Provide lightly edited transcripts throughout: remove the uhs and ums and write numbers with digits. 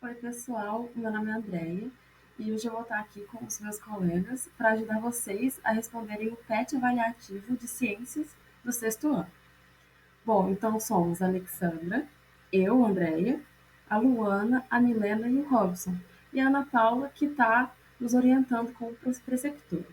Oi, pessoal, meu nome é Andreia e hoje eu vou estar aqui com os meus colegas para ajudar vocês a responderem o PET avaliativo de ciências do sexto ano. Bom, então somos a Alexandra, eu, Andreia, a Luana, a Milena e o Robson, e a Ana Paula, que está nos orientando como preceptora.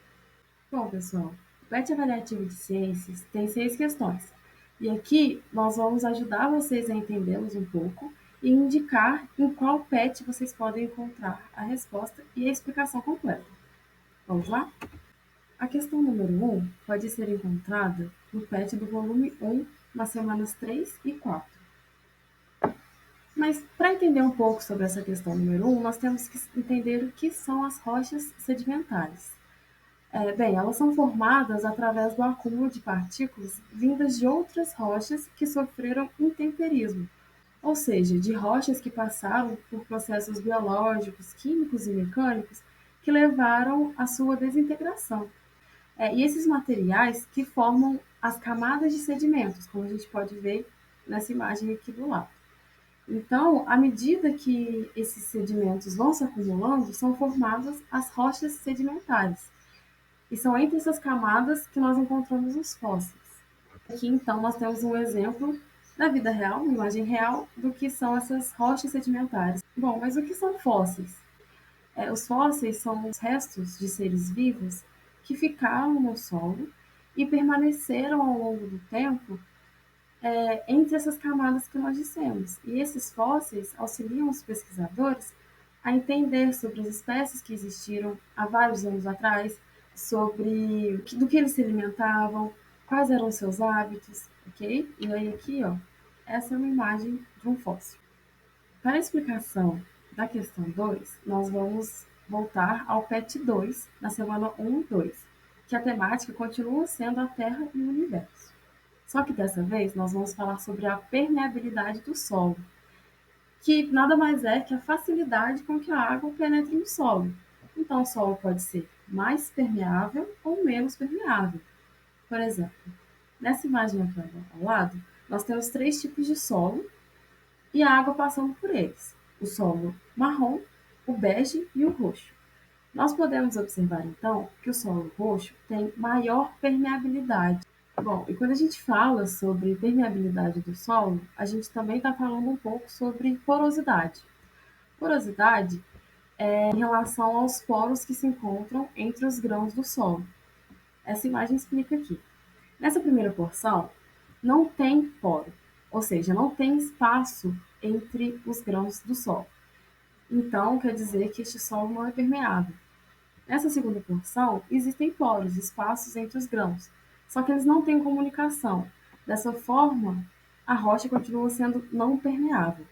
Bom, pessoal, o PET avaliativo de ciências tem 6 questões. E aqui nós vamos ajudar vocês a entendê-los um pouco e indicar em qual PET vocês podem encontrar a resposta e a explicação completa. Vamos lá? A questão número 1 pode ser encontrada no PET do volume 1, nas semanas 3 e 4. Mas para entender um pouco sobre essa questão número 1, nós temos que entender o que são as rochas sedimentares. Bem, elas são formadas através do acúmulo de partículas vindas de outras rochas que sofreram intemperismo, ou seja, de rochas que passaram por processos biológicos, químicos e mecânicos que levaram à sua desintegração. E esses materiais que formam as camadas de sedimentos, como a gente pode ver nessa imagem aqui do lado. Então, à medida que esses sedimentos vão se acumulando, são formadas as rochas sedimentares. E são entre essas camadas que nós encontramos os fósseis. Aqui, então, nós temos um exemplo da vida real, uma imagem real, do que são essas rochas sedimentares. Bom, mas o que são fósseis? Os fósseis são os restos de seres vivos que ficaram no solo e permaneceram ao longo do tempo entre essas camadas que nós dissemos. E esses fósseis auxiliam os pesquisadores a entender sobre as espécies que existiram há vários anos atrás, sobre do que eles se alimentavam, quais eram os seus hábitos, ok? E aí aqui, ó, essa é uma imagem de um fóssil. Para a explicação da questão 2, nós vamos voltar ao PET 2, na semana 1 e 2, que a temática continua sendo a Terra e o Universo. Só que dessa vez nós vamos falar sobre a permeabilidade do solo, que nada mais é que a facilidade com que a água penetra no solo. Então, o solo pode ser mais permeável ou menos permeável. Por exemplo, nessa imagem aqui ao lado, nós temos 3 tipos de solo e a água passando por eles: o solo marrom, o bege e o roxo. Nós podemos observar, então, que o solo roxo tem maior permeabilidade. Bom, e quando a gente fala sobre permeabilidade do solo, a gente também está falando um pouco sobre porosidade. Porosidade é em relação aos poros que se encontram entre os grãos do solo. Essa imagem explica aqui. Nessa primeira porção, não tem poro, ou seja, não tem espaço entre os grãos do solo. Então, quer dizer que este solo não é permeável. Nessa segunda porção, existem poros, espaços entre os grãos, só que eles não têm comunicação. Dessa forma, a rocha continua sendo não permeável.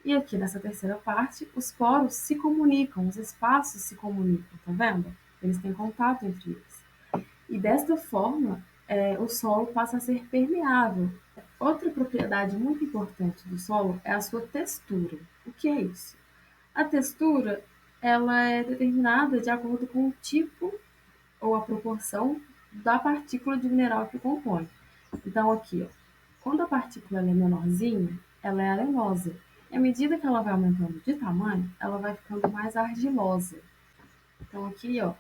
E aqui nessa terceira parte, os poros se comunicam, os espaços se comunicam, tá vendo? Eles têm contato entre eles. E desta forma, o solo passa a ser permeável. Outra propriedade muito importante do solo é a sua textura. O que é isso? A textura ela é determinada de acordo com o tipo ou a proporção da partícula de mineral que compõe. Então, aqui, ó, quando a partícula é menorzinha, ela é arenosa. E à medida que ela vai aumentando de tamanho, ela vai ficando mais argilosa. Então, aqui, ó,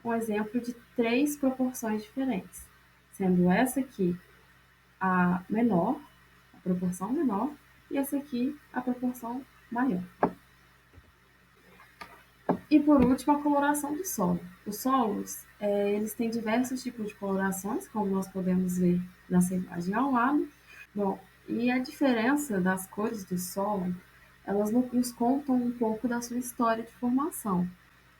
um exemplo de 3 proporções diferentes, sendo essa aqui a menor, a proporção menor, e essa aqui a proporção maior. E por último, a coloração do solo. Os solos, eles têm diversos tipos de colorações, como nós podemos ver nessa imagem ao lado. Bom, e a diferença das cores do solo, elas nos contam um pouco da sua história de formação.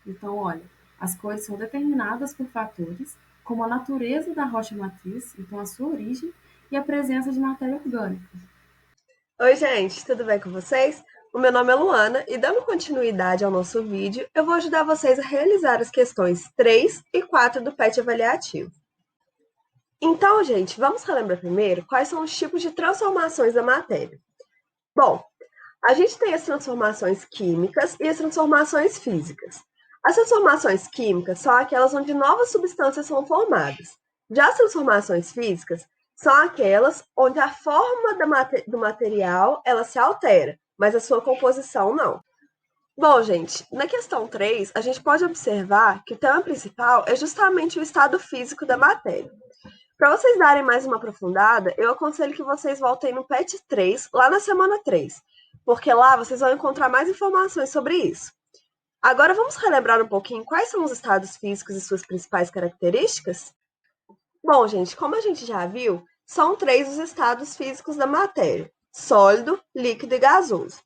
Então, olha, as cores são determinadas por fatores como a natureza da rocha matriz, então a sua origem, e a presença de matéria orgânica. Oi, gente, tudo bem com vocês? O meu nome é Luana e, dando continuidade ao nosso vídeo, eu vou ajudar vocês a realizar as questões 3 e 4 do PET avaliativo. Então, gente, vamos relembrar primeiro quais são os tipos de transformações da matéria. Bom, a gente tem as transformações químicas e as transformações físicas. As transformações químicas são aquelas onde novas substâncias são formadas. Já as transformações físicas são aquelas onde a forma do material ela se altera. mas a sua composição não. Bom, gente, na questão 3, a gente pode observar que o tema principal é justamente o estado físico da matéria. Para vocês darem mais uma aprofundada, eu aconselho que vocês voltem no PET 3, lá na semana 3, porque lá vocês vão encontrar mais informações sobre isso. Agora vamos relembrar um pouquinho quais são os estados físicos e suas principais características? Bom, gente, como a gente já viu, são 3 os estados físicos da matéria: sólido, líquido e gasoso.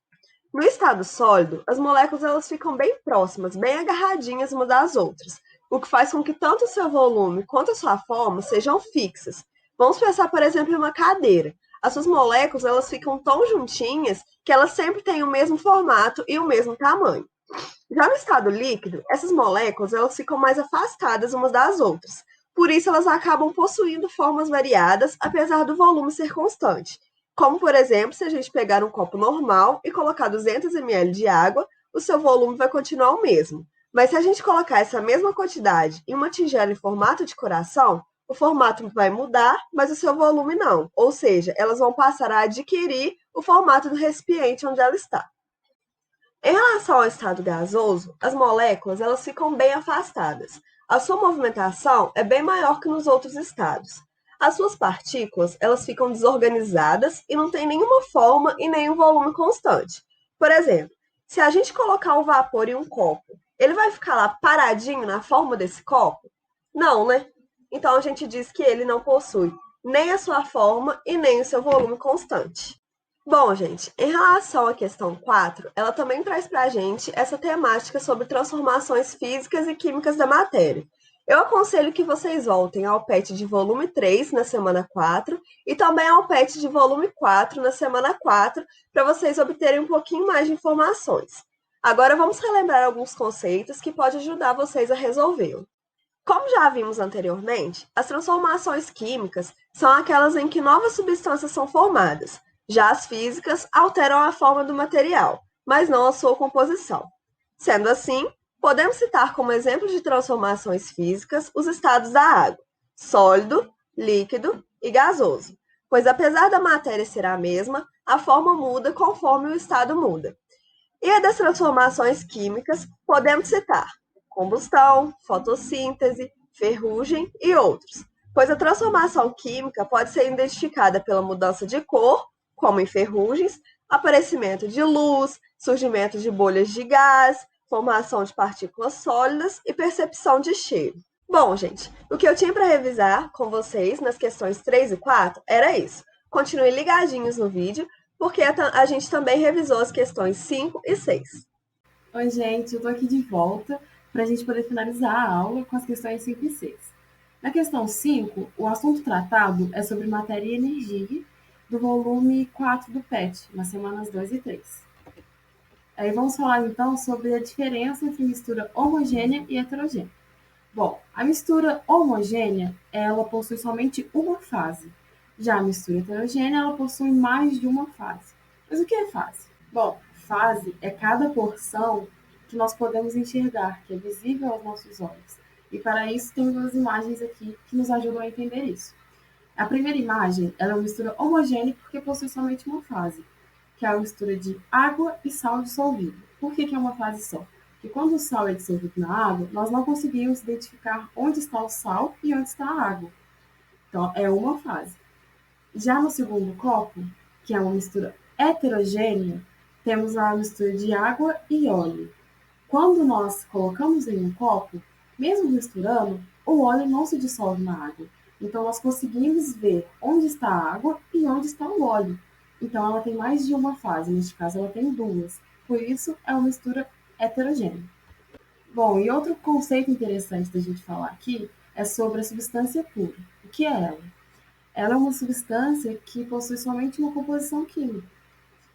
No estado sólido, as moléculas elas ficam bem próximas, bem agarradinhas umas das outras, o que faz com que tanto o seu volume quanto a sua forma sejam fixas. Vamos pensar, por exemplo, em uma cadeira. As suas moléculas elas ficam tão juntinhas que elas sempre têm o mesmo formato e o mesmo tamanho. Já no estado líquido, essas moléculas elas ficam mais afastadas umas das outras. Por isso, elas acabam possuindo formas variadas, apesar do volume ser constante. Como, por exemplo, se a gente pegar um copo normal e colocar 200 ml de água, o seu volume vai continuar o mesmo. Mas se a gente colocar essa mesma quantidade em uma tigela em formato de coração, o formato vai mudar, mas o seu volume não. Ou seja, elas vão passar a adquirir o formato do recipiente onde ela está. Em relação ao estado gasoso, as moléculas elas ficam bem afastadas. A sua movimentação é bem maior que nos outros estados. As suas partículas elas ficam desorganizadas e não têm nenhuma forma e nenhum volume constante. Por exemplo, se a gente colocar um vapor em um copo, ele vai ficar lá paradinho na forma desse copo? Não, né? Então a gente diz que ele não possui nem a sua forma e nem o seu volume constante. Bom, gente, em relação à questão 4, ela também traz para a gente essa temática sobre transformações físicas e químicas da matéria. Eu aconselho que vocês voltem ao PET de volume 3 na semana 4 e também ao PET de volume 4 na semana 4, para vocês obterem um pouquinho mais de informações. Agora vamos relembrar alguns conceitos que podem ajudar vocês a resolvê-lo. Como já vimos anteriormente, as transformações químicas são aquelas em que novas substâncias são formadas. Já as físicas alteram a forma do material, mas não a sua composição. Sendo assim, podemos citar como exemplo de transformações físicas os estados da água: sólido, líquido e gasoso, pois apesar da matéria ser a mesma, a forma muda conforme o estado muda. E a das transformações químicas, podemos citar combustão, fotossíntese, ferrugem e outros, pois a transformação química pode ser identificada pela mudança de cor, como em ferrugens, aparecimento de luz, surgimento de bolhas de gás, formação de partículas sólidas e percepção de cheiro. Bom, gente, o que eu tinha para revisar com vocês nas questões 3 e 4 era isso. Continue ligadinhos no vídeo, porque a gente também revisou as questões 5 e 6. Oi, gente, eu tô aqui de volta para a gente poder finalizar a aula com as questões 5 e 6. Na questão 5, o assunto tratado é sobre matéria e energia, do volume 4 do PET, nas semanas 2 e 3. Aí vamos falar então sobre a diferença entre mistura homogênea e heterogênea. Bom, a mistura homogênea, ela possui somente uma fase. Já a mistura heterogênea, ela possui mais de uma fase. Mas o que é fase? Bom, fase é cada porção que nós podemos enxergar, que é visível aos nossos olhos. E para isso temos as imagens aqui que nos ajudam a entender isso. A primeira imagem, ela é uma mistura homogênea porque possui somente uma fase, que é a mistura de água e sal dissolvido. Por que é uma fase só? Porque quando o sal é dissolvido na água, nós não conseguimos identificar onde está o sal e onde está a água. Então, é uma fase. Já no segundo copo, que é uma mistura heterogênea, temos a mistura de água e óleo. Quando nós colocamos em um copo, mesmo misturando, o óleo não se dissolve na água. Então, nós conseguimos ver onde está a água e onde está o óleo. Então, ela tem mais de uma fase, neste caso, ela tem duas. Por isso, é uma mistura heterogênea. Bom, e outro conceito interessante da gente falar aqui é sobre a substância pura. O que é ela? Ela é uma substância que possui somente uma composição química.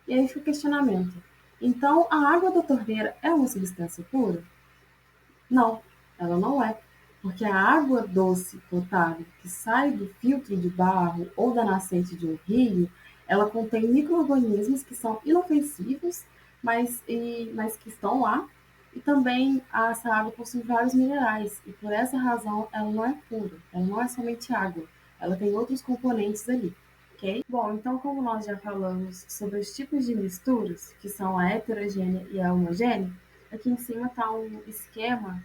E aí fica o questionamento. Então, a água da torneira é uma substância pura? Não, ela não é. Porque a água doce potável que sai do filtro de barro ou da nascente de um rio, ela contém micro-organismos que são inofensivos, mas que estão lá. E também essa água possui vários minerais. E por essa razão ela não é pura. Ela não é somente água. Ela tem outros componentes ali. ok? Bom, então como nós já falamos sobre os tipos de misturas, que são a heterogênea e a homogênea, aqui em cima está um esquema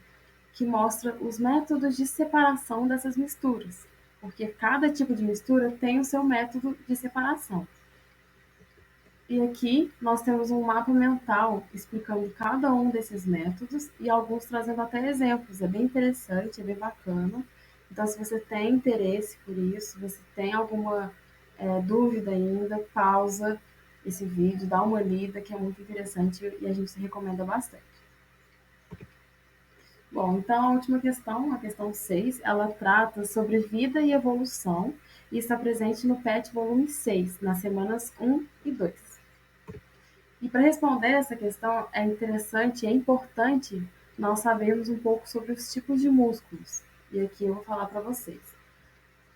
que mostra os métodos de separação dessas misturas, porque cada tipo de mistura tem o seu método de separação. E aqui nós temos um mapa mental explicando cada um desses métodos e alguns trazendo até exemplos. É bem interessante, é bem bacana. Então, se você tem interesse por isso, se você tem alguma dúvida ainda, pausa esse vídeo, dá uma lida, que é muito interessante e a gente recomenda bastante. Bom, então a última questão, a questão 6, ela trata sobre vida e evolução e está presente no PET volume 6, nas semanas 1 e 2. E para responder essa questão, é interessante, é importante nós sabermos um pouco sobre os tipos de músculos. E aqui eu vou falar para vocês.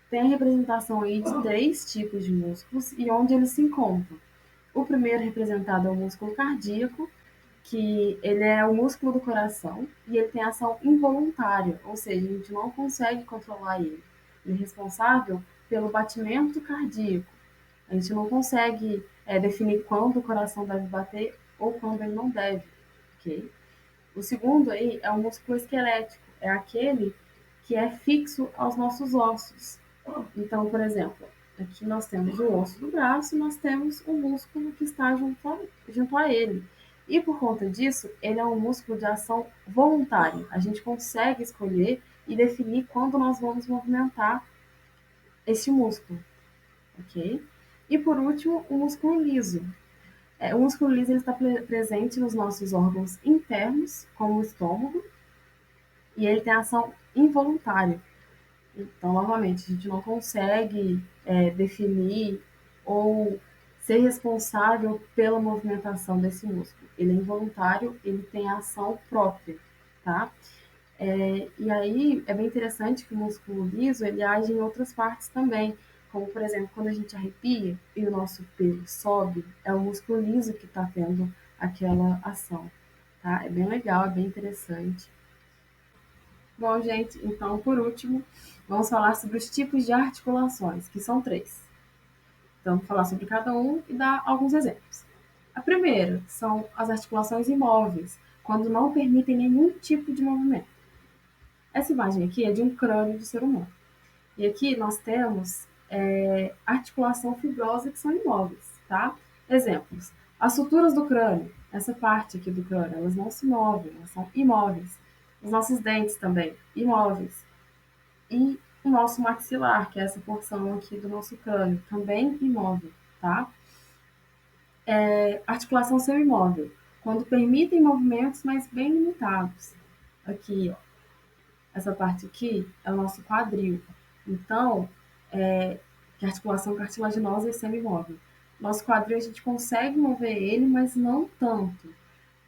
Tem a representação aí de 3 tipos de músculos e onde eles se encontram. O primeiro representado é o músculo cardíaco, que ele é o músculo do coração e ele tem ação involuntária, ou seja, a gente não consegue controlar ele. Ele é responsável pelo batimento cardíaco. A gente não consegue definir quando o coração deve bater ou quando ele não deve, ok? O segundo aí é o músculo esquelético, é aquele que é fixo aos nossos ossos. Então, por exemplo, aqui nós temos o osso do braço e nós temos o músculo que está junto a ele. E por conta disso, ele é um músculo de ação voluntária. A gente consegue escolher e definir quando nós vamos movimentar este músculo, ok? E por último, o músculo liso. O músculo liso ele está presente nos nossos órgãos internos, como o estômago, e ele tem ação involuntária. Então, novamente, a gente não consegue definir ou ser responsável pela movimentação desse músculo. Ele é involuntário, ele tem ação própria, tá? E aí é bem interessante que o músculo liso ele age em outras partes também, como por exemplo quando a gente arrepia e o nosso pelo sobe, é o músculo liso que está tendo aquela ação, tá? É bem legal, é bem interessante. Bom, gente, então por último, vamos falar sobre os tipos de articulações, que são 3. Então, vou falar sobre cada um e dar alguns exemplos. A primeira são as articulações imóveis, quando não permitem nenhum tipo de movimento. Essa imagem aqui é de um crânio de ser humano. E aqui nós temos articulação fibrosa que são imóveis, tá? Exemplos. As suturas do crânio, essa parte aqui do crânio, elas não se movem, elas são imóveis. Os nossos dentes também, imóveis. E o nosso maxilar, que é essa porção aqui do nosso crânio, também imóvel, tá? Articulação semimóvel, quando permitem movimentos, mas bem limitados. Aqui, ó, essa parte aqui é o nosso quadril. Então, que a articulação cartilaginosa é semimóvel. Nosso quadril a gente consegue mover ele, mas não tanto.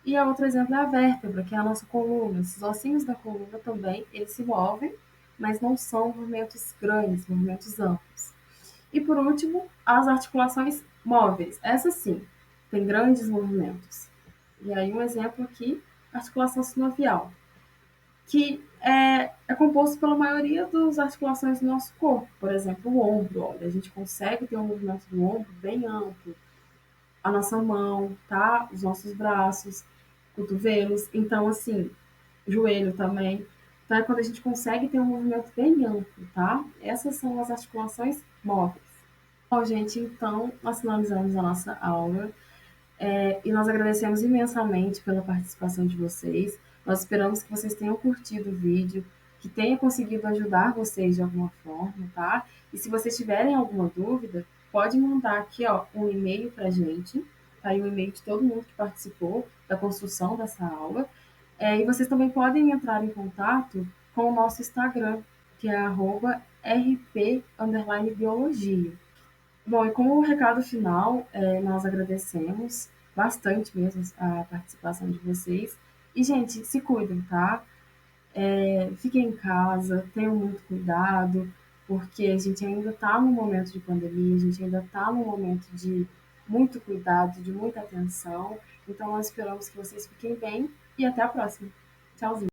E a outro exemplo é a vértebra, que é a nossa coluna. Esses ossinhos da coluna também, eles se movem, mas não são movimentos grandes, movimentos amplos. E por último, as articulações móveis. Essa sim, tem grandes movimentos. E aí um exemplo aqui, articulação sinovial, que é composto pela maioria das articulações do nosso corpo. Por exemplo, o ombro. Olha, a gente consegue ter um movimento do ombro bem amplo. A nossa mão, tá? Os nossos braços, cotovelos. Então, assim, joelho também. Então, é quando a gente consegue ter um movimento bem amplo, tá? Essas são as articulações móveis. Bom, gente, então, nós finalizamos a nossa aula. E nós agradecemos imensamente pela participação de vocês. Nós esperamos que vocês tenham curtido o vídeo, que tenha conseguido ajudar vocês de alguma forma, tá? E se vocês tiverem alguma dúvida, pode mandar aqui, ó, um e-mail para a gente, tá aí o e-mail de todo mundo que participou da construção dessa aula. E vocês também podem entrar em contato com o nosso Instagram, que é @rp_biologia. Bom, e como recado final, nós agradecemos bastante mesmo a participação de vocês. E, gente, se cuidem, tá? Fiquem em casa, tenham muito cuidado, porque a gente ainda está num momento de pandemia, a gente ainda está num momento de muito cuidado, de muita atenção. Então, nós esperamos que vocês fiquem bem e até a próxima. Tchauzinho.